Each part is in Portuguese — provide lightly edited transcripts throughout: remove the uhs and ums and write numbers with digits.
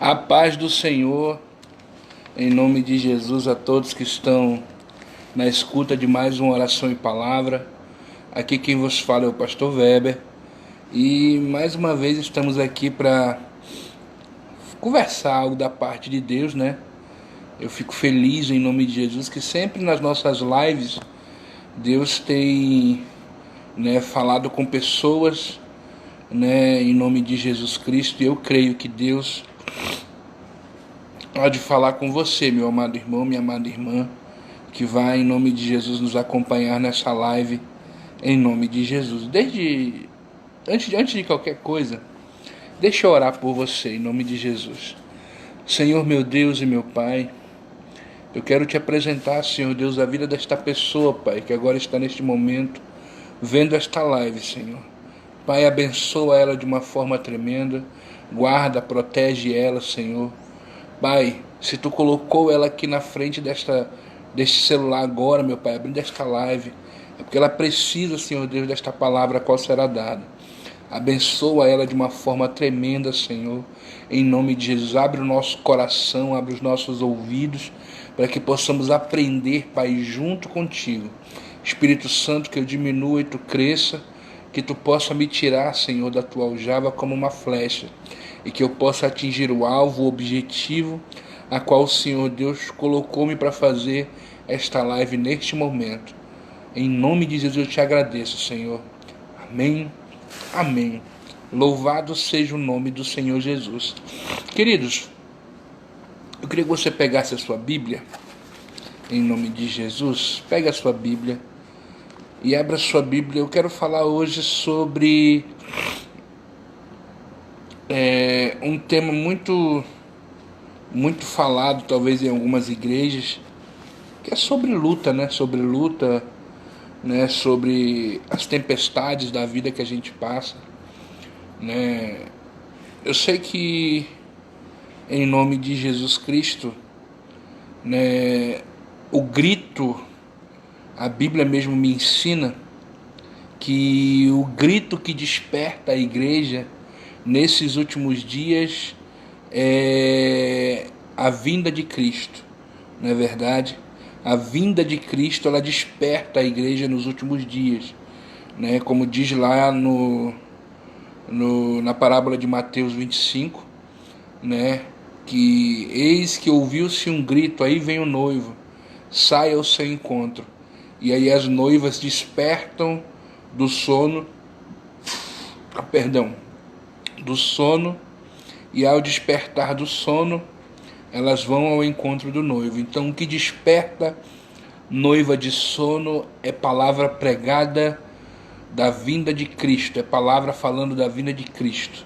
A paz do Senhor, em nome de Jesus, a todos que estão na escuta de mais uma oração e palavra. Aqui quem vos fala é o pastor Weber. E mais uma vez estamos aqui para conversar algo da parte de Deus, né? Eu fico feliz em nome de Jesus que sempre nas nossas lives Deus tem, falado com pessoas, em nome de Jesus Cristo. E eu creio que Deus pode falar com você, meu amado irmão, minha amada irmã, que vai em nome de Jesus nos acompanhar nessa live, em nome de Jesus. Antes de qualquer coisa, deixa eu orar por você, em nome de Jesus. Senhor meu Deus e meu Pai, eu quero te apresentar, Senhor Deus, a vida desta pessoa, Pai, que agora está neste momento vendo esta live, Senhor. Pai, abençoa ela de uma forma tremenda, guarda, protege ela, Senhor. Pai, se tu colocou ela aqui na frente deste celular agora, meu Pai, abrindo esta live, é porque ela precisa, Senhor Deus, desta palavra a qual será dada. Abençoa ela de uma forma tremenda, Senhor, em nome de Jesus. Abre o nosso coração, abre os nossos ouvidos, para que possamos aprender, Pai, junto contigo. Espírito Santo, que eu diminua e tu cresça, que tu possa me tirar, Senhor, da tua aljava como uma flecha, e que eu possa atingir o alvo, o objetivo, a qual o Senhor Deus colocou-me para fazer esta live neste momento. Em nome de Jesus eu te agradeço, Senhor. Amém, amém. Louvado seja o nome do Senhor Jesus. Queridos, eu queria que você pegasse a sua Bíblia, em nome de Jesus. Pega a sua Bíblia e abra a sua Bíblia. Eu quero falar hoje sobre um tema muito falado, talvez em algumas igrejas, que é sobre luta, sobre as tempestades da vida que a gente passa, Eu sei que em nome de Jesus Cristo, o grito, a Bíblia mesmo me ensina que o grito que desperta a igreja nesses últimos dias é a vinda de Cristo, não é verdade? A vinda de Cristo, ela desperta a igreja nos últimos dias, Como diz lá na parábola de Mateus 25, Que eis que ouviu-se um grito, aí vem o noivo, saia ao seu encontro. E aí as noivas despertam do sono, do sono, e ao despertar do sono, elas vão ao encontro do noivo. Então o que desperta noiva de sono é palavra pregada da vinda de Cristo, é palavra falando da vinda de Cristo.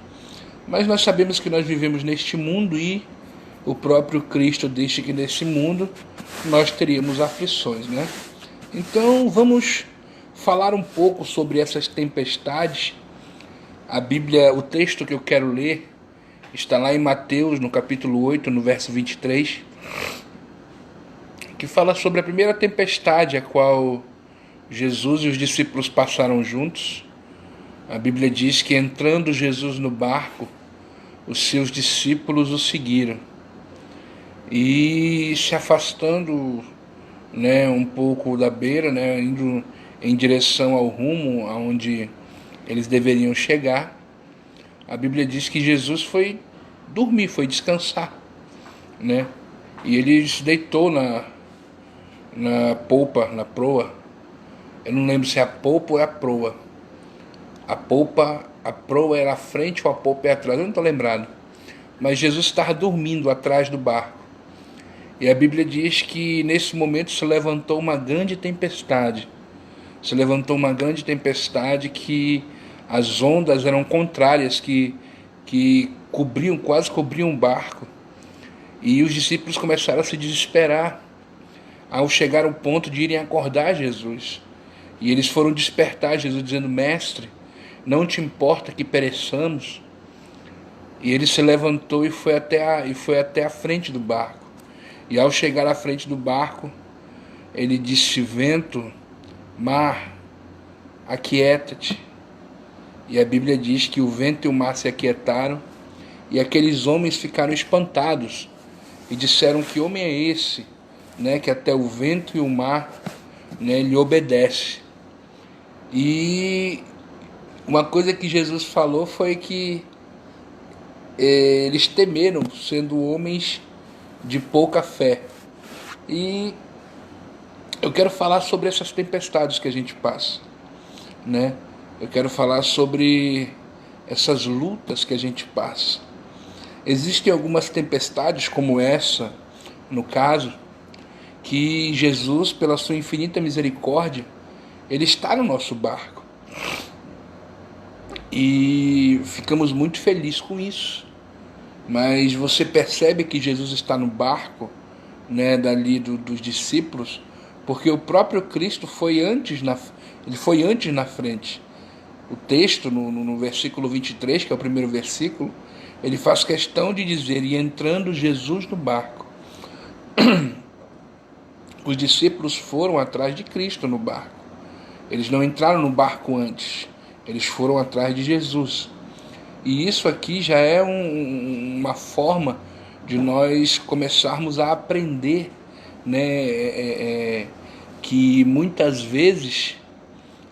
Mas nós sabemos que nós vivemos neste mundo e o próprio Cristo deixa que nesse mundo nós teríamos aflições, Então vamos falar um pouco sobre essas tempestades. A Bíblia, o texto que eu quero ler, está lá em Mateus, no capítulo 8, no verso 23, que fala sobre a primeira tempestade a qual Jesus e os discípulos passaram juntos. A Bíblia diz que entrando Jesus no barco, os seus discípulos o seguiram. E se afastando um pouco da beira, indo em direção ao rumo aonde eles deveriam chegar, a Bíblia diz que Jesus foi dormir, foi descansar, E ele se deitou na polpa, na proa. Eu não lembro se é a polpa ou é a proa. A proa era à frente ou a polpa é atrás, eu não estou lembrado. Mas Jesus estava dormindo atrás do barco. E a Bíblia diz que nesse momento se levantou uma grande tempestade. Se levantou uma grande tempestade que as ondas eram contrárias, que quase cobriam o barco. E os discípulos começaram a se desesperar ao chegar ao ponto de irem acordar Jesus. E eles foram despertar Jesus dizendo: Mestre, não te importa que pereçamos? E ele se levantou e foi até a frente do barco. E ao chegar à frente do barco, ele disse: vento, mar, aquieta-te. E a Bíblia diz que o vento e o mar se aquietaram E aqueles homens ficaram espantados e disseram: que homem é esse, né, que até o vento e o mar, né, lhe obedece? E uma coisa que Jesus falou foi que eles temeram, sendo homens de pouca fé. E eu quero falar sobre essas tempestades que a gente passa, né? Eu quero falar sobre essas lutas que a gente passa. Existem algumas tempestades como essa, no caso, que Jesus, pela sua infinita misericórdia, ele está no nosso barco. E ficamos muito felizes com isso. Mas você percebe que Jesus está no barco, né, dali dos discípulos, porque o próprio Cristo ele foi antes na frente. O texto, no versículo 23, que é o primeiro versículo, ele faz questão de dizer: e entrando Jesus no barco, os discípulos foram atrás de Cristo no barco. Eles não entraram no barco antes, eles foram atrás de Jesus. E isso aqui já é uma forma de nós começarmos a aprender, né, que muitas vezes,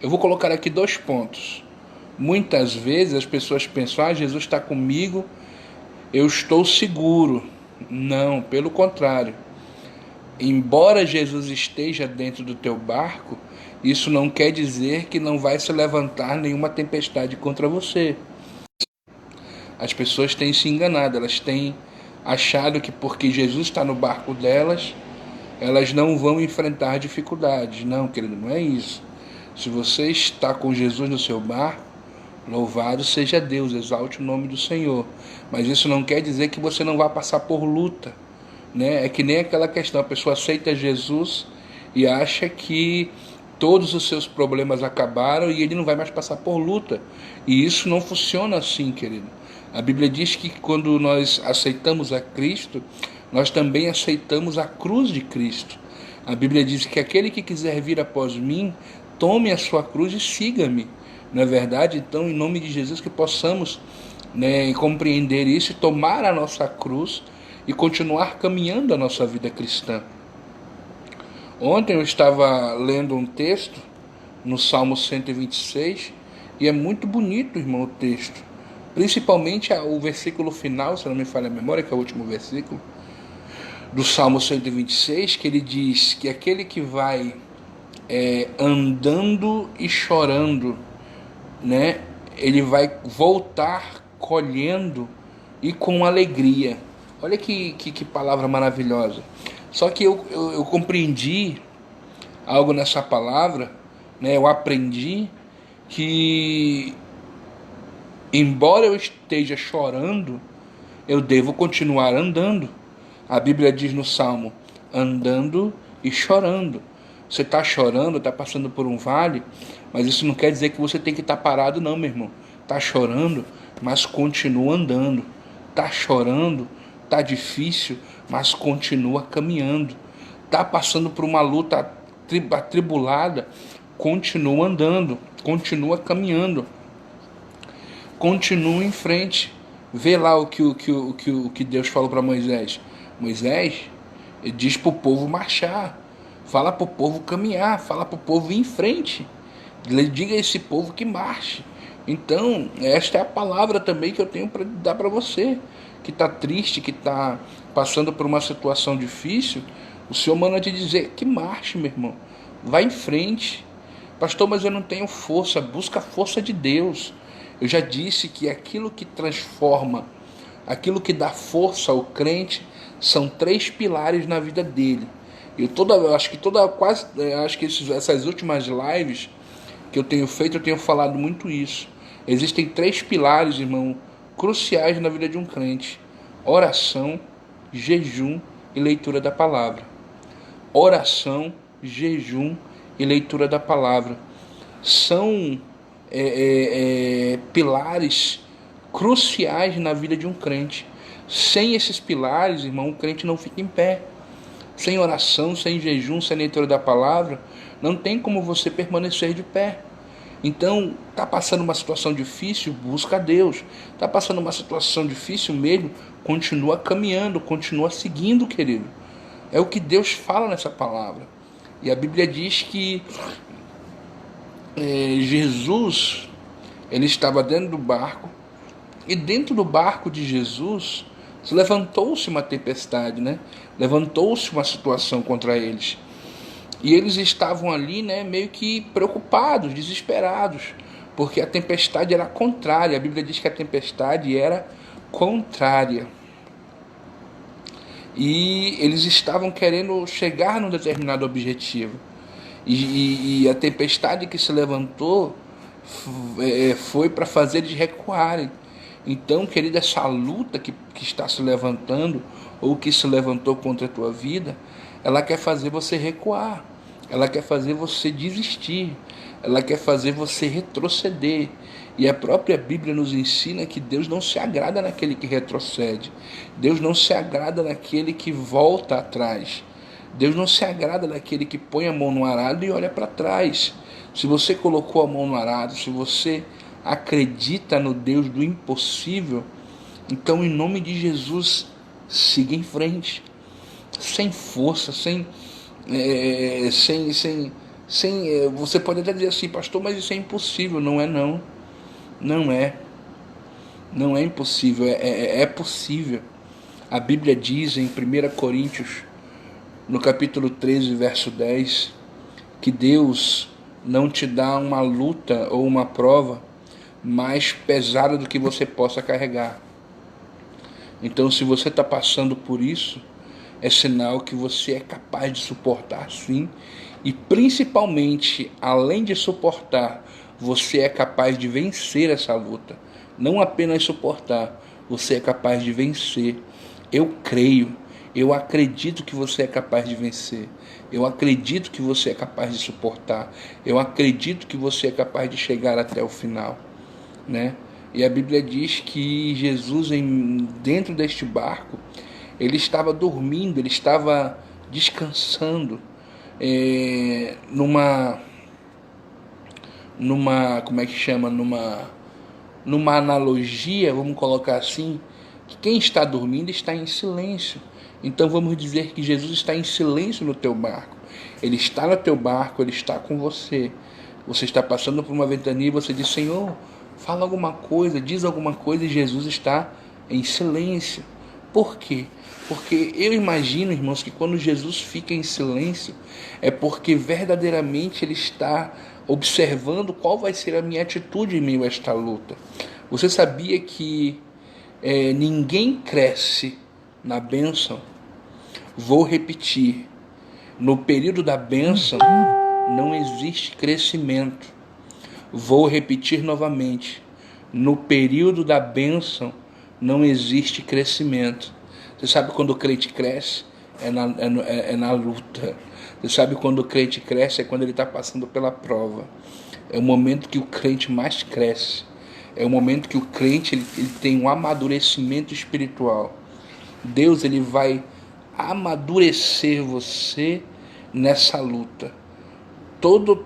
eu vou colocar aqui 2 pontos. Muitas vezes as pessoas pensam: Jesus está comigo, eu estou seguro. Não, pelo contrário. Embora Jesus esteja dentro do teu barco, isso não quer dizer que não vai se levantar nenhuma tempestade contra você. As pessoas têm se enganado, elas têm achado que porque Jesus está no barco delas, elas não vão enfrentar dificuldades. Não, querido, não é isso. Se você está com Jesus no seu barco, louvado seja Deus, exalte o nome do Senhor. Mas isso não quer dizer que você não vai passar por luta, né? É que nem aquela questão: a pessoa aceita Jesus e acha que todos os seus problemas acabaram e ele não vai mais passar por luta. E isso não funciona assim, querido. A Bíblia diz que quando nós aceitamos a Cristo, nós também aceitamos a cruz de Cristo. A Bíblia diz que aquele que quiser vir após mim, tome a sua cruz e siga-me. Não é verdade? Então, em nome de Jesus, que possamos, né, compreender isso e tomar a nossa cruz e continuar caminhando a nossa vida cristã. Ontem eu estava lendo um texto no Salmo 126 e é muito bonito, irmão, o texto. Principalmente o versículo final, se não me falha a memória, que é o último versículo do Salmo 126, que ele diz que aquele que vai andando e chorando, né, ele vai voltar colhendo e com alegria. Olha que palavra maravilhosa. Só que eu compreendi algo nessa palavra, né? Eu aprendi que, embora eu esteja chorando, eu devo continuar andando. A Bíblia diz no Salmo: andando e chorando. Você está chorando, está passando por um vale, mas isso não quer dizer que você tem que estar parado, não, meu irmão. Está chorando, mas continua andando. Está chorando, está difícil, mas continua caminhando. Está passando por uma luta atribulada, continua andando, continua caminhando. Continua em frente. Vê lá o que Deus falou para Moisés. Moisés, ele diz para o povo marchar. Fala para o povo caminhar, fala para o povo ir em frente. Diga a esse povo que marche. Então, esta é a palavra também que eu tenho para dar para você, que está triste, que está passando por uma situação difícil. O Senhor manda te dizer que marche, meu irmão. Vai em frente. Pastor, mas eu não tenho força. Busca a força de Deus. Eu já disse que aquilo que transforma, aquilo que dá força ao crente, são 3 pilares na vida dele. Acho que essas últimas lives que eu tenho feito, eu tenho falado muito isso. Existem 3 pilares, irmão, cruciais na vida de um crente: oração, jejum e leitura da palavra. Oração, jejum e leitura da palavra são pilares cruciais na vida de um crente. Sem esses pilares, irmão, o crente não fica em pé. Sem oração, sem jejum, sem leitura da palavra, não tem como você permanecer de pé. Então, está passando uma situação difícil, busca a Deus. Está passando uma situação difícil mesmo, continua caminhando, continua seguindo, querido. É o que Deus fala nessa palavra. E a Bíblia diz que Jesus, ele estava dentro do barco, e dentro do barco de Jesus levantou-se uma tempestade, né? Levantou-se uma situação contra eles. E eles estavam ali, né, meio que preocupados, desesperados, porque a tempestade era contrária. A Bíblia diz que a tempestade era contrária. E eles estavam querendo chegar num determinado objetivo. E a tempestade que se levantou foi para fazer eles recuarem. Então, querido, essa luta que está se levantando, ou que se levantou contra a tua vida, ela quer fazer você recuar, ela quer fazer você desistir, ela quer fazer você retroceder. E a própria Bíblia nos ensina que Deus não se agrada naquele que retrocede, Deus não se agrada naquele que volta atrás, Deus não se agrada naquele que põe a mão no arado e olha para trás. Se você colocou a mão no arado, se você acredita no Deus do impossível, então, em nome de Jesus, siga em frente, sem força, você pode até dizer assim, pastor, mas isso é impossível. Não é, não. Não é impossível, é possível. A Bíblia diz em 1 Coríntios, no capítulo 13, verso 10, que Deus não te dá uma luta ou uma prova mais pesada do que você possa carregar. Então, se você está passando por isso, é sinal que você é capaz de suportar, sim. E principalmente, além de suportar, você é capaz de vencer essa luta. Não apenas suportar, você é capaz de vencer. Eu creio, eu acredito que você é capaz de vencer. Eu acredito que você é capaz de suportar. Eu acredito que você é capaz de chegar até o final, né? E a Bíblia diz que Jesus, dentro deste barco, ele estava dormindo, ele estava descansando, como é que chama? Numa analogia, vamos colocar assim, que quem está dormindo está em silêncio. Então vamos dizer que Jesus está em silêncio no teu barco. Ele está no teu barco, ele está com você. Você está passando por uma ventania e você diz, Senhor, fala alguma coisa, diz alguma coisa, e Jesus está em silêncio. Por quê? Porque eu imagino, irmãos, que quando Jesus fica em silêncio, é porque verdadeiramente ele está observando qual vai ser a minha atitude em meio a esta luta. Você sabia que ninguém cresce na bênção? Vou repetir, no período da bênção não existe crescimento. Vou repetir novamente, no período da bênção não existe crescimento. Você sabe quando o crente cresce? É na luta. Você sabe quando o crente cresce? É quando ele está passando pela prova. É o momento que o crente mais cresce. É o momento que o crente ele tem um amadurecimento espiritual. Deus ele vai amadurecer você nessa luta. Todo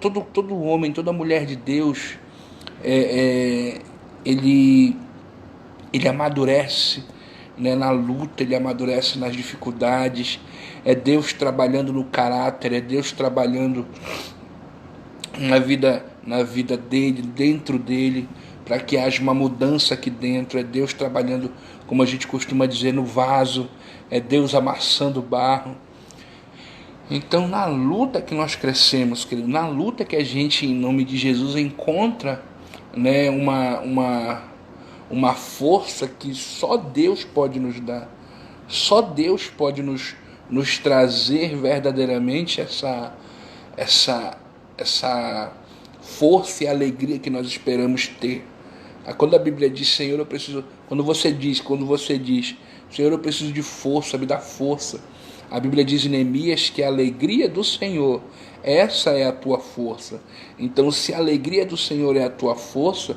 homem, toda mulher de Deus, ele amadurece, né, na luta, ele amadurece nas dificuldades. É Deus trabalhando no caráter, é Deus trabalhando na vida dele, dentro dele, para que haja uma mudança aqui dentro. É Deus trabalhando, como a gente costuma dizer, no vaso. É Deus amassando o barro. Então, na luta que nós crescemos, querido, na luta que a gente, em nome de Jesus, encontra, né, uma força que só Deus pode nos dar. Só Deus pode nos trazer verdadeiramente essa força e alegria que nós esperamos ter. Quando a Bíblia diz, Senhor, eu preciso... Quando você diz, Senhor, eu preciso de força, me dá força. A Bíblia diz em Neemias que a alegria do Senhor, essa é a tua força. Então, se a alegria do Senhor é a tua força,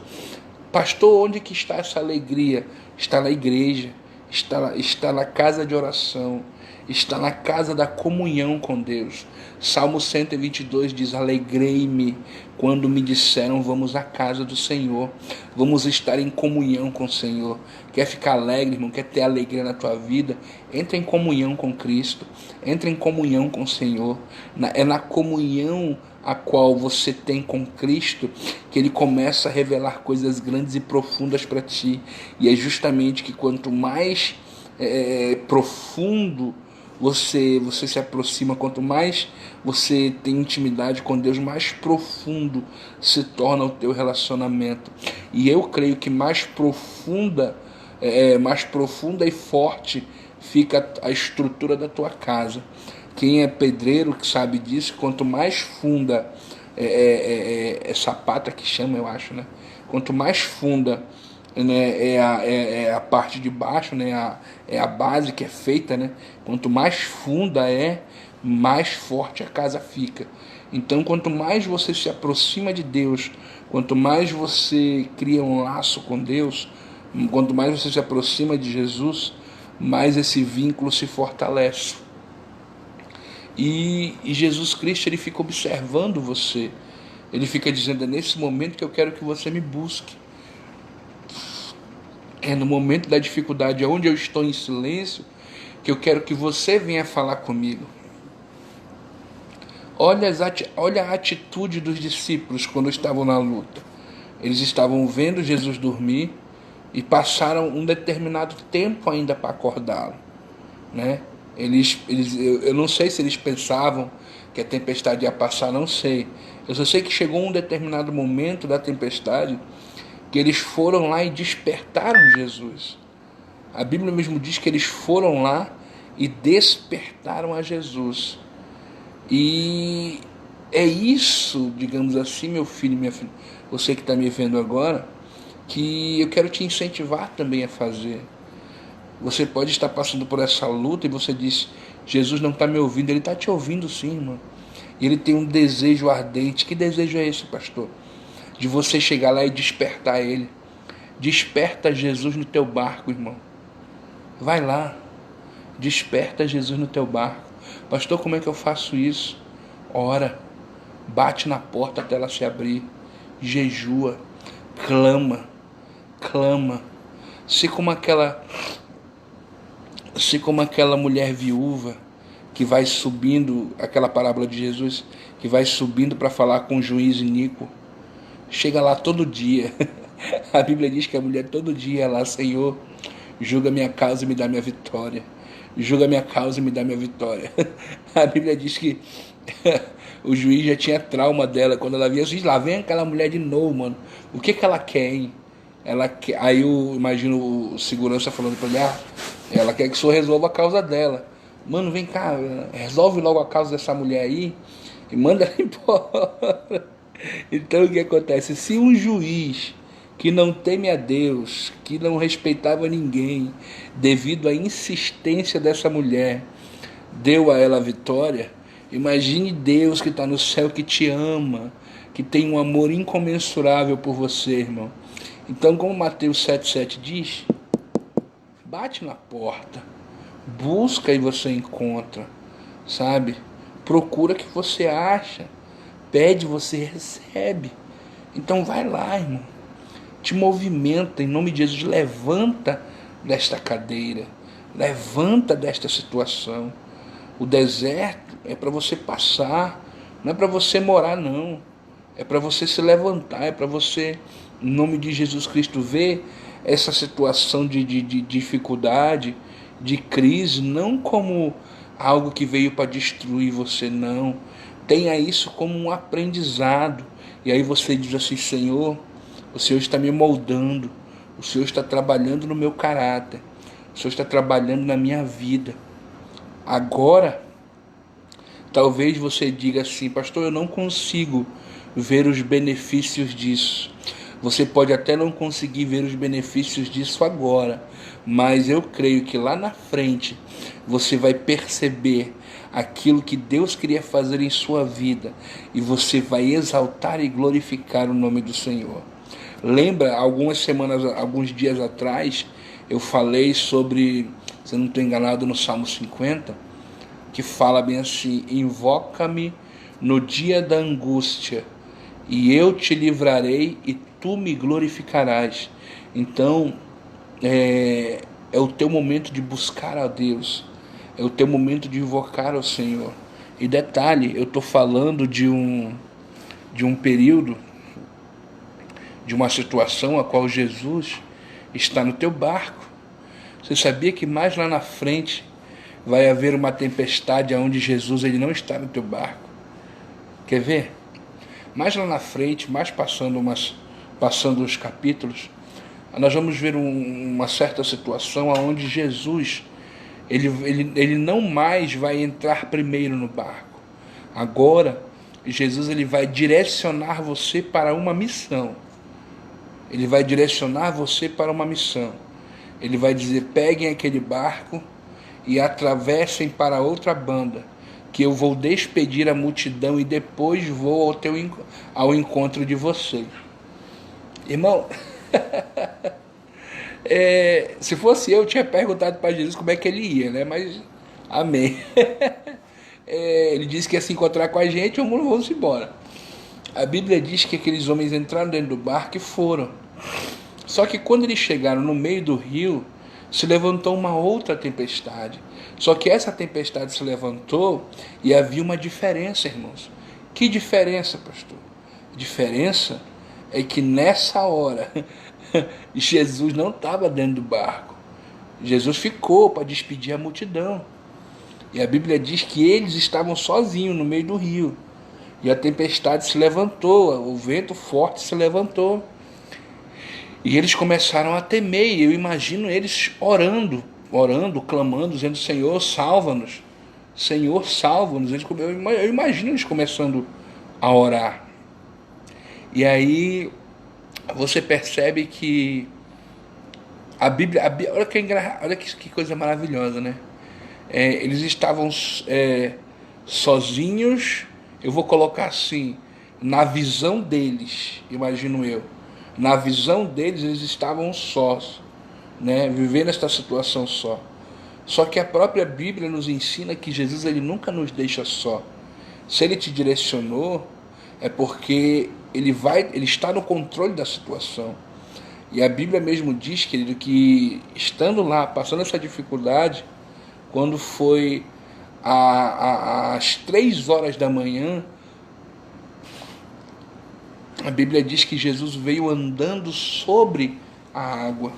pastor, onde que está essa alegria? Está na igreja, está na casa de oração, está na casa da comunhão com Deus. Salmo 122 diz: alegrei-me quando me disseram vamos à casa do Senhor, vamos estar em comunhão com o Senhor. Quer ficar alegre, irmão? Quer ter alegria na tua vida? Entra em comunhão com Cristo, entra em comunhão com o Senhor. É na comunhão a qual você tem com Cristo que Ele começa a revelar coisas grandes e profundas para ti. E é justamente que quanto mais profundo você se aproxima, quanto mais você tem intimidade com Deus, mais profundo se torna o teu relacionamento. E eu creio que mais profunda e forte fica a estrutura da tua casa. Quem é pedreiro que sabe disso, quanto mais funda sapata que chama, eu acho, né? Quanto mais funda, né, a parte de baixo, né, a base que é feita, né? Quanto mais funda mais forte a casa fica. Então, quanto mais você se aproxima de Deus, quanto mais você cria um laço com Deus, quanto mais você se aproxima de Jesus, mais esse vínculo se fortalece. E Jesus Cristo, ele fica observando você. Ele fica dizendo: é nesse momento que eu quero que você me busque. É no momento da dificuldade, onde eu estou em silêncio, que eu quero que você venha falar comigo. Olha a atitude dos discípulos quando estavam na luta. Eles estavam vendo Jesus dormir e passaram um determinado tempo ainda para acordá-lo, né? Eu não sei se eles pensavam que a tempestade ia passar, não sei. Eu só sei que chegou um determinado momento da tempestade que eles foram lá e despertaram Jesus. A Bíblia mesmo diz que eles foram lá e despertaram a Jesus. E é isso, digamos assim, meu filho, minha filha, você que está me vendo agora, que eu quero te incentivar também a fazer. Você pode estar passando por essa luta e você diz: Jesus não está me ouvindo. Ele está te ouvindo sim, irmão. E ele tem um desejo ardente. Que desejo é esse, pastor? De você chegar lá e despertar ele. Desperta Jesus no teu barco, irmão. Vai lá. Desperta Jesus no teu barco. Pastor, como é que eu faço isso? Ora. Bate na porta até ela se abrir. Jejua. Clama. Clama. Se como aquela mulher viúva que vai subindo, aquela parábola de Jesus, que vai subindo para falar com o juiz iníquo, chega lá todo dia. A Bíblia diz que a mulher todo dia lá: Senhor, julga minha causa e me dá minha vitória. Julga minha causa e me dá minha vitória. A Bíblia diz que o juiz já tinha trauma dela. Quando ela via, lá vem aquela mulher de novo, mano. O que ela quer, hein? Aí eu imagino o segurança falando para ele: ela quer que o senhor resolva a causa dela. Mano, vem cá, resolve logo a causa dessa mulher aí e manda ela embora. Então o que acontece? Se um juiz que não teme a Deus, que não respeitava ninguém, devido à insistência dessa mulher, deu a ela a vitória, imagine Deus que está no céu, que te ama, que tem um amor incomensurável por você, irmão. Então, como Mateus 7,7 diz, bate na porta, busca e você encontra, sabe? Procura que você acha, pede, você recebe. Então vai lá, irmão, te movimenta, em nome de Jesus, levanta desta cadeira, levanta desta situação. O deserto é para você passar, não é para você morar, não. É para você se levantar, é para você, em nome de Jesus Cristo, ver essa situação de dificuldade, de crise, não como algo que veio para destruir você, não. Tenha isso como um aprendizado. E aí você diz assim: Senhor, o Senhor está me moldando, o Senhor está trabalhando no meu caráter, o Senhor está trabalhando na minha vida. Agora, talvez você diga assim: pastor, eu não consigo ver os benefícios disso. Você pode até não conseguir ver os benefícios disso agora, mas eu creio que lá na frente você vai perceber aquilo que Deus queria fazer em sua vida e você vai exaltar e glorificar o nome do Senhor. Lembra, alguns dias atrás, eu falei sobre, se eu não estou enganado, no Salmo 50, que fala bem assim: invoca-me no dia da angústia, e eu te livrarei e tu me glorificarás. Então, é o teu momento de buscar a Deus, é o teu momento de invocar ao Senhor. E detalhe, eu estou falando de um período, de uma situação a qual Jesus está no teu barco. Você sabia que mais lá na frente vai haver uma tempestade onde Jesus ele não está no teu barco? Quer ver? Mais lá na frente, passando os capítulos, nós vamos ver uma certa situação onde Jesus ele não mais vai entrar primeiro no barco. Agora, Jesus ele vai direcionar você para uma missão. Ele vai direcionar você para uma missão. Ele vai dizer: peguem aquele barco e atravessem para outra banda, que eu vou despedir a multidão e depois vou ao encontro de vocês. Irmão, se fosse eu tinha perguntado para Jesus como é que ele ia, né? Mas, amém. Ele disse que ia se encontrar com a gente, vamos embora. A Bíblia diz que aqueles homens entraram dentro do barco e foram. Só que quando eles chegaram no meio do rio, se levantou uma outra tempestade. Só que essa tempestade se levantou e havia uma diferença, irmãos. Que diferença, pastor? A diferença é que nessa hora Jesus não estava dentro do barco. Jesus ficou para despedir a multidão. E a Bíblia diz que eles estavam sozinhos no meio do rio. E a tempestade se levantou, o vento forte se levantou. E eles começaram a temer, e eu imagino eles orando, clamando, dizendo: Senhor, salva-nos. Senhor, salva-nos. Eu imagino eles começando a orar. E aí você percebe que a Bíblia olha que coisa maravilhosa, né? Eles estavam sozinhos, eu vou colocar assim, na visão deles, imagino eu. Na visão deles, eles estavam sós, né? Vivendo esta situação só. Só que a própria Bíblia nos ensina que Jesus ele nunca nos deixa só. Se ele te direcionou, é porque ele está no controle da situação. E a Bíblia mesmo diz, querido, que estando lá, passando essa dificuldade, quando foi às 3 horas da manhã, a Bíblia diz que Jesus veio andando sobre a água.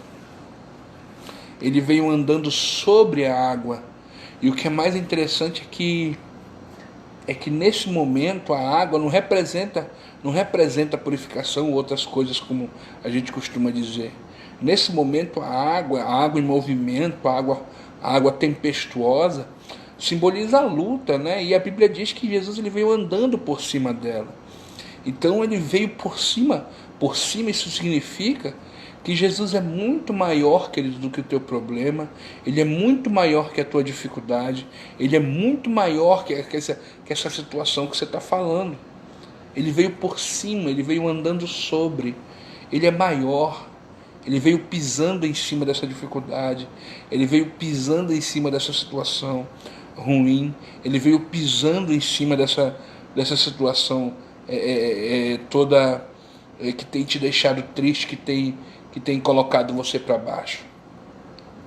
Ele veio andando sobre a água. E o que é mais interessante é que nesse momento a água não representa purificação ou outras coisas como a gente costuma dizer. Nesse momento a água em movimento, a água tempestuosa, simboliza a luta, né? E a Bíblia diz que Jesus ele veio andando por cima dela. Então ele veio por cima, isso significa que Jesus é muito maior, querido, do que o teu problema, ele é muito maior que a tua dificuldade, ele é muito maior que essa situação que você está falando. Ele veio por cima, ele veio andando sobre, ele é maior, ele veio pisando em cima dessa dificuldade, ele veio pisando em cima dessa situação ruim, ele veio pisando em cima dessa situação toda que tem te deixado triste, que tem colocado você para baixo.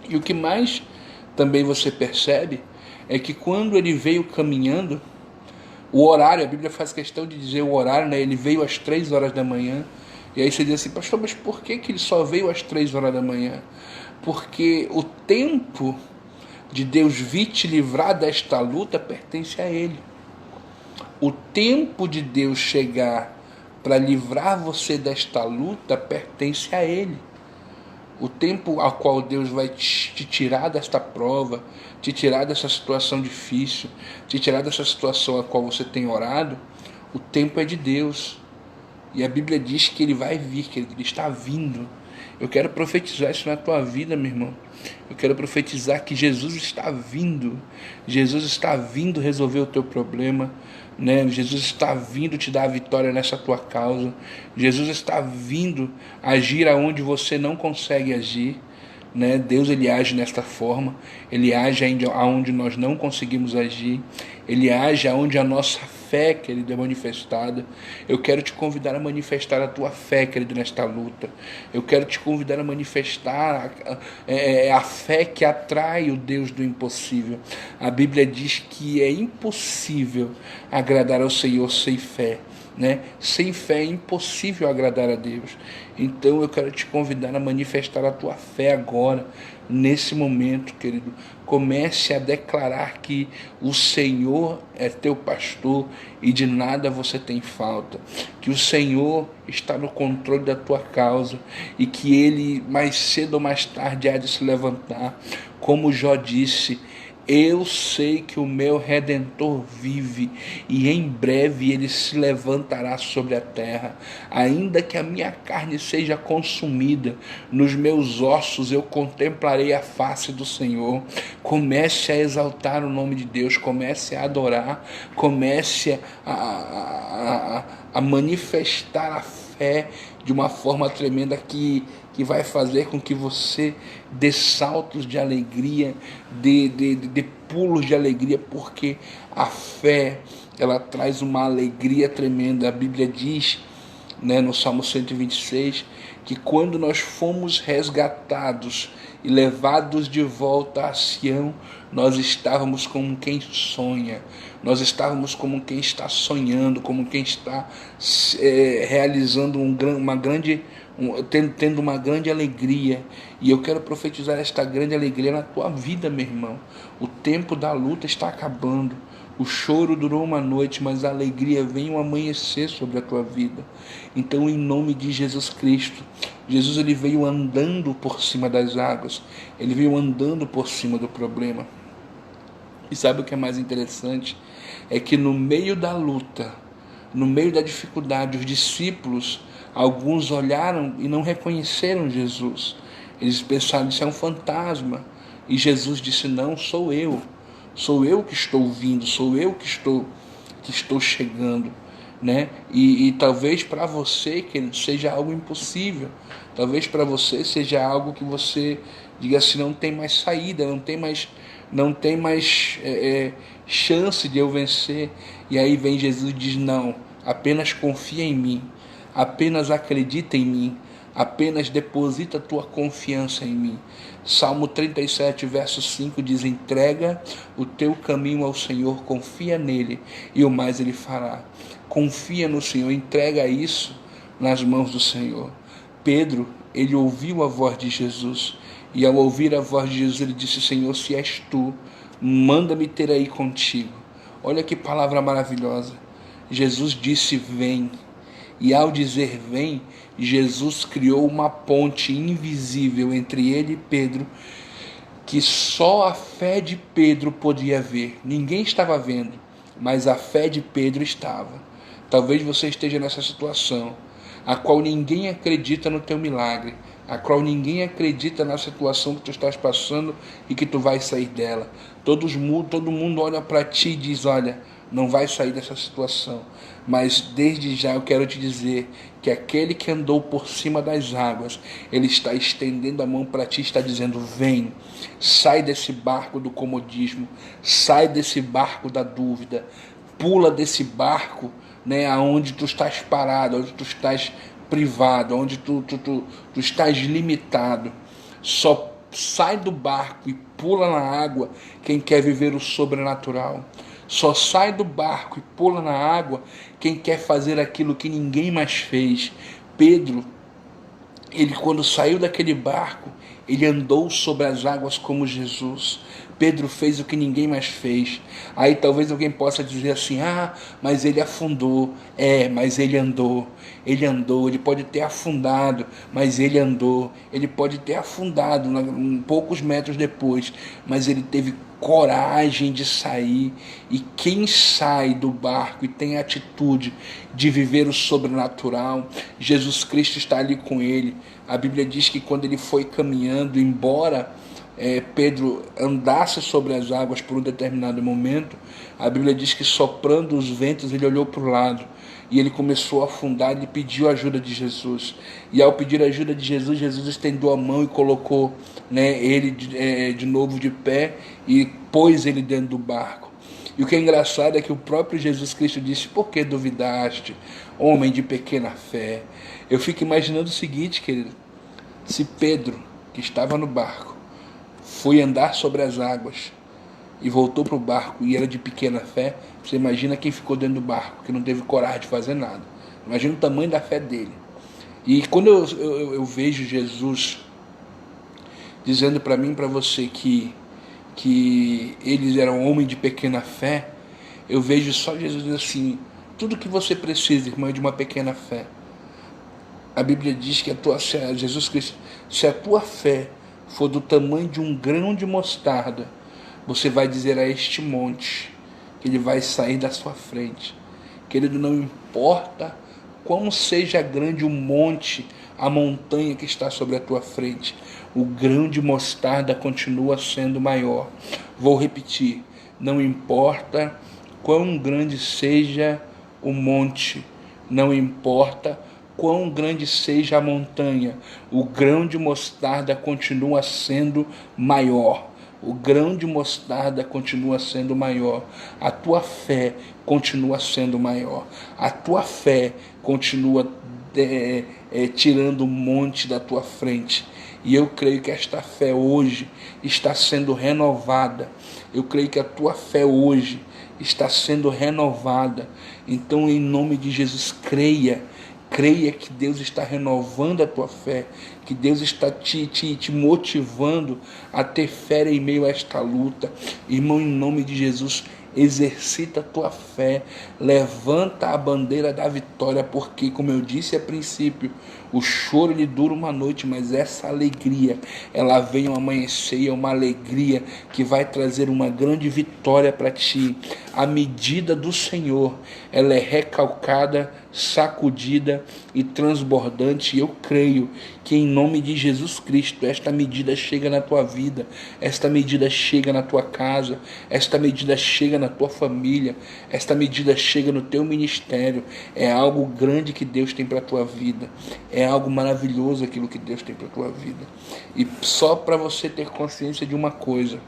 E o que mais também você percebe é que quando ele veio caminhando, o horário, a Bíblia faz questão de dizer o horário, né? Ele veio às 3 horas da manhã. E aí você diz assim: pastor, mas por que ele só veio às 3 horas da manhã? Porque o tempo de Deus vir te livrar desta luta pertence a ele. O tempo de Deus chegar para livrar você desta luta pertence a ele. O tempo ao qual Deus vai te tirar desta prova, te tirar dessa situação difícil, te tirar dessa situação a qual você tem orado, o tempo é de Deus. E a Bíblia diz que ele vai vir, que ele está vindo. Eu quero profetizar isso na tua vida, meu irmão. Eu quero profetizar que Jesus está vindo. Jesus está vindo resolver o teu problema, né? Jesus está vindo te dar a vitória nessa tua causa. Jesus está vindo agir aonde você não consegue agir, né? Deus, ele age desta forma, ele age aonde nós não conseguimos agir, ele age aonde a nossa fé, querido, é manifestada. Eu quero te convidar a manifestar a tua fé, querido, nesta luta. Eu quero te convidar a manifestar a fé que atrai o Deus do impossível. A Bíblia diz que é impossível agradar ao Senhor sem fé, né? Sem fé é impossível agradar a Deus. Então eu quero te convidar a manifestar a tua fé agora, nesse momento, querido. Comece a declarar que o Senhor é teu pastor e de nada você tem falta. Que o Senhor está no controle da tua causa e que Ele mais cedo ou mais tarde há de se levantar. Como Jó disse: eu sei que o meu Redentor vive e em breve ele se levantará sobre a terra. Ainda que a minha carne seja consumida, nos meus ossos eu contemplarei a face do Senhor. Comece a exaltar o nome de Deus, comece a adorar, comece a manifestar a fé de uma forma tremenda que vai fazer com que você dê saltos de alegria, dê pulos de alegria, porque a fé, ela traz uma alegria tremenda. A Bíblia diz, né, no Salmo 126, que quando nós fomos resgatados e levados de volta a Sião, nós estávamos como quem sonha, nós estávamos como quem está sonhando, como quem está realizando tendo uma grande alegria. E eu quero profetizar esta grande alegria na tua vida, meu irmão. O tempo da luta está acabando. O choro durou uma noite, mas a alegria vem um amanhecer sobre a tua vida. Então, em nome de Jesus Cristo, Jesus, ele veio andando por cima das águas, ele veio andando por cima do problema. E sabe o que é mais interessante? É que no meio da luta, no meio da dificuldade, os discípulos, alguns olharam e não reconheceram Jesus. Eles pensaram que isso é um fantasma. E Jesus disse: não, sou eu que estou vindo, sou eu que estou chegando, né? E talvez para você, querido, seja algo impossível. Talvez para você seja algo que você diga assim: não tem mais saída, não tem mais chance de eu vencer. E aí vem Jesus e diz: não, apenas confia em mim, apenas acredita em mim, apenas deposita a tua confiança em mim. Salmo 37, verso 5 diz: entrega o teu caminho ao Senhor, confia nele e o mais ele fará. Confia no Senhor, entrega isso nas mãos do Senhor. Pedro, ele ouviu a voz de Jesus, e ao ouvir a voz de Jesus ele disse: Senhor, se és tu, manda-me ter aí contigo. Olha que palavra maravilhosa. Jesus disse: vem. E ao dizer vem, Jesus criou uma ponte invisível entre ele e Pedro, que só a fé de Pedro podia ver. Ninguém estava vendo, mas a fé de Pedro estava. Talvez você esteja nessa situação, a qual ninguém acredita no teu milagre, a qual ninguém acredita na situação que tu estás passando e que tu vais sair dela. Todo mundo olha para ti e diz: olha, não vai sair dessa situação. Mas desde já eu quero te dizer que aquele que andou por cima das águas, ele está estendendo a mão para ti, está dizendo: vem, sai desse barco do comodismo, sai desse barco da dúvida, pula desse barco, né, onde tu estás parado, onde tu estás privado, onde tu estás limitado. Só sai do barco e pula na água quem quer viver o sobrenatural. Só sai do barco e pula na água quem quer fazer aquilo que ninguém mais fez. Pedro, ele quando saiu daquele barco, ele andou sobre as águas como Jesus. Pedro fez o que ninguém mais fez. Aí talvez alguém possa dizer assim: ah, mas ele afundou. Mas ele andou. Ele pode ter afundado, mas ele andou. Ele pode ter afundado poucos metros depois, mas ele teve coragem de sair. E quem sai do barco e tem a atitude de viver o sobrenatural, Jesus Cristo está ali com ele. A Bíblia diz que quando ele foi caminhando, embora Pedro andasse sobre as águas por um determinado momento, a Bíblia diz que soprando os ventos ele olhou para o lado e ele começou a afundar e pediu a ajuda de Jesus. E ao pedir a ajuda de Jesus, Jesus estendeu a mão e colocou, ele de novo de pé e pôs ele dentro do barco. E o que é engraçado é que o próprio Jesus Cristo disse: por que duvidaste, homem de pequena fé? Eu fico imaginando o seguinte, querido: se Pedro, que estava no barco, foi andar sobre as águas e voltou para o barco e era de pequena fé, você imagina quem ficou dentro do barco, que não teve coragem de fazer nada. Imagina o tamanho da fé dele. E quando eu vejo Jesus dizendo para mim e para você que eles eram homens de pequena fé, eu vejo só Jesus dizendo assim: tudo que você precisa, irmão, é de uma pequena fé. A Bíblia diz que Jesus Cristo, se a tua fé for do tamanho de um grão de mostarda, você vai dizer a este monte que ele vai sair da sua frente. Querido, não importa quão seja grande o monte, a montanha que está sobre a tua frente, o grão de mostarda continua sendo maior. Vou repetir: não importa quão grande seja o monte, não importa quão grande seja a montanha, o grão de mostarda continua sendo maior. O grão de mostarda continua sendo maior. A tua fé continua sendo maior. A tua fé continua tirando o monte da tua frente. E eu creio que esta fé hoje está sendo renovada. Eu creio que a tua fé hoje está sendo renovada. Então, em nome de Jesus, creia que Deus está renovando a tua fé, que Deus está te motivando a ter fé em meio a esta luta. Irmão, em nome de Jesus, exercita a tua fé, levanta a bandeira da vitória, porque, como eu disse a princípio, o choro lhe dura uma noite, mas essa alegria, ela vem ao amanhecer, é uma alegria que vai trazer uma grande vitória para ti. A medida do Senhor, ela é recalcada, sacudida e transbordante. E eu creio que em nome de Jesus Cristo, esta medida chega na tua vida, esta medida chega na tua casa, esta medida chega na tua família, esta medida chega no teu ministério. É algo grande que Deus tem para a tua vida, é algo maravilhoso aquilo que Deus tem para a tua vida. E só para você ter consciência de uma coisa: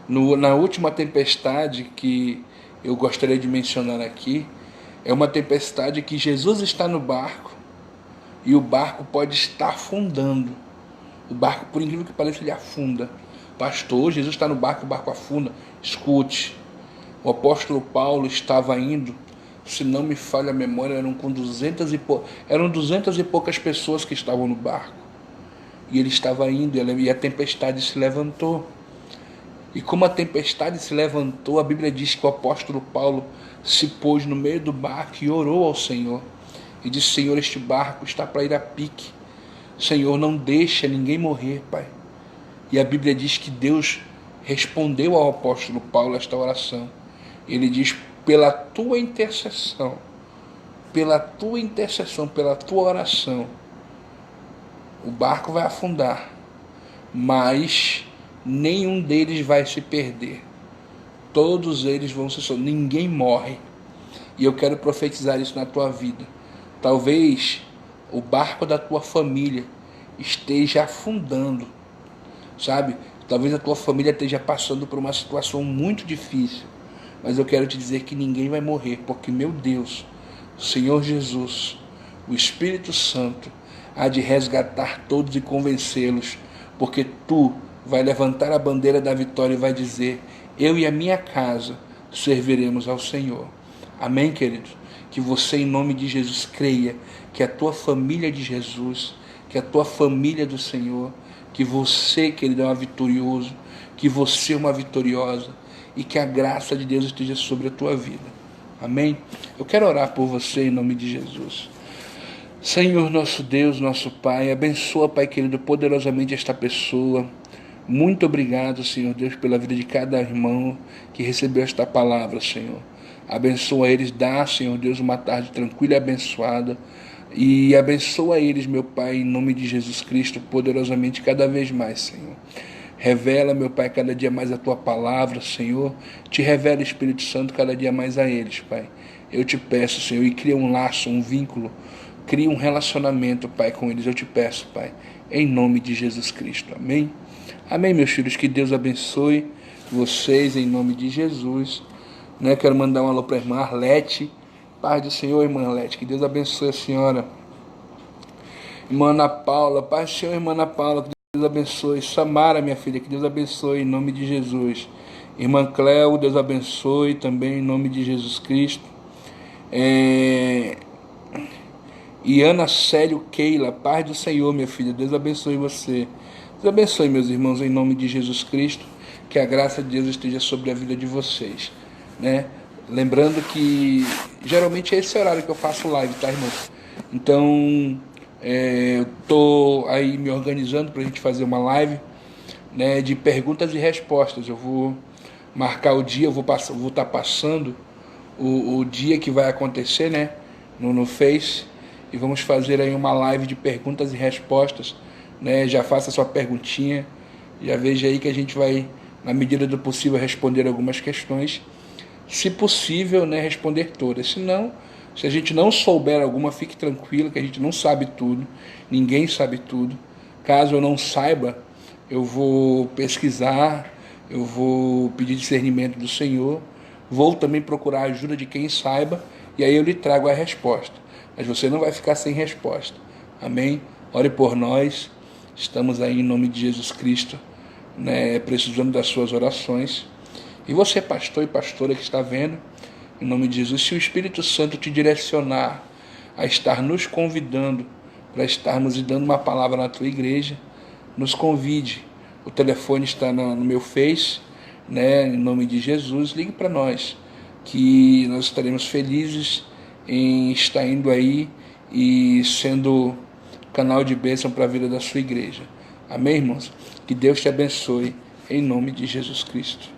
na última tempestade que eu gostaria de mencionar aqui, é uma tempestade que Jesus está no barco e o barco pode estar afundando. O barco, por incrível que pareça, ele afunda. Pastor, Jesus está no barco, o barco afunda. Escute, o apóstolo Paulo estava indo, se não me falha a memória, eram 200 e poucas pessoas que estavam no barco. E ele estava indo e a tempestade se levantou. E como a tempestade se levantou, a Bíblia diz que o apóstolo Paulo se pôs no meio do barco e orou ao Senhor. E disse: Senhor, este barco está para ir a pique. Senhor, não deixa ninguém morrer, Pai. E a Bíblia diz que Deus respondeu ao apóstolo Paulo esta oração. Ele diz: pela tua intercessão, pela tua oração, o barco vai afundar, mas nenhum deles vai se perder. Todos eles vão se salvar, ninguém morre. E eu quero profetizar isso na tua vida. Talvez o barco da tua família esteja afundando, sabe? Talvez a tua família esteja passando por uma situação muito difícil, mas eu quero te dizer que ninguém vai morrer, porque meu Deus, o Senhor Jesus, o Espírito Santo, há de resgatar todos e convencê-los, porque tu vai levantar a bandeira da vitória e vai dizer: eu e a minha casa serviremos ao Senhor. Amém, querido? Que você, em nome de Jesus, creia que a tua família de Jesus, que a tua família do Senhor, que você, querido, é um vitorioso, que você é uma vitoriosa, e que a graça de Deus esteja sobre a tua vida. Amém? Eu quero orar por você em nome de Jesus. Senhor, nosso Deus, nosso Pai, abençoa, Pai querido, poderosamente esta pessoa. Muito obrigado, Senhor Deus, pela vida de cada irmão que recebeu esta palavra, Senhor. Abençoa eles, dá, Senhor Deus, uma tarde tranquila e abençoada. E abençoa eles, meu Pai, em nome de Jesus Cristo, poderosamente cada vez mais, Senhor. Revela, meu Pai, cada dia mais a Tua palavra, Senhor. Te revela, Espírito Santo, cada dia mais a eles, Pai. Eu te peço, Senhor, e cria um laço, um vínculo, cria um relacionamento, Pai, com eles. Eu te peço, Pai, em nome de Jesus Cristo. Amém? Amém, meus filhos. Que Deus abençoe vocês, em nome de Jesus. Né? Quero mandar um alô para a irmã Arlete. Paz do Senhor, irmã Arlete. Que Deus abençoe a senhora. Irmã Ana Paula. Paz do Senhor, irmã Ana Paula. Que Deus abençoe. Samara, minha filha. Que Deus abençoe, em nome de Jesus. Irmã Cléo, Deus abençoe também, em nome de Jesus Cristo. E Ana Célio Keila, paz do Senhor, minha filha, Deus abençoe você. Deus abençoe, meus irmãos, em nome de Jesus Cristo, que a graça de Deus esteja sobre a vida de vocês, né? Lembrando que geralmente é esse horário que eu faço live, tá, irmãos? Então, eu tô aí me organizando para a gente fazer uma live, né, de perguntas e respostas. Eu vou marcar o dia, eu vou estar passando o dia que vai acontecer, né, no Face, e vamos fazer aí uma live de perguntas e respostas, né? Já faça a sua perguntinha, já veja aí que a gente vai, na medida do possível, responder algumas questões, se possível, né, responder todas. Se não, se a gente não souber alguma, fique tranquilo que a gente não sabe tudo, ninguém sabe tudo. Caso eu não saiba, eu vou pesquisar, eu vou pedir discernimento do Senhor, vou também procurar a ajuda de quem saiba, e aí eu lhe trago a resposta. Mas você não vai ficar sem resposta. Amém? Ore por nós. Estamos aí em nome de Jesus Cristo, né, precisando das suas orações. E você, pastor e pastora que está vendo, em nome de Jesus, se o Espírito Santo te direcionar a estar nos convidando para estarmos e dando uma palavra na tua igreja, nos convide. O telefone está no meu Face, né, em nome de Jesus. Ligue para nós, que nós estaremos felizes em estar indo aí e sendo canal de bênção para a vida da sua igreja. Amém, irmãos? Que Deus te abençoe, em nome de Jesus Cristo.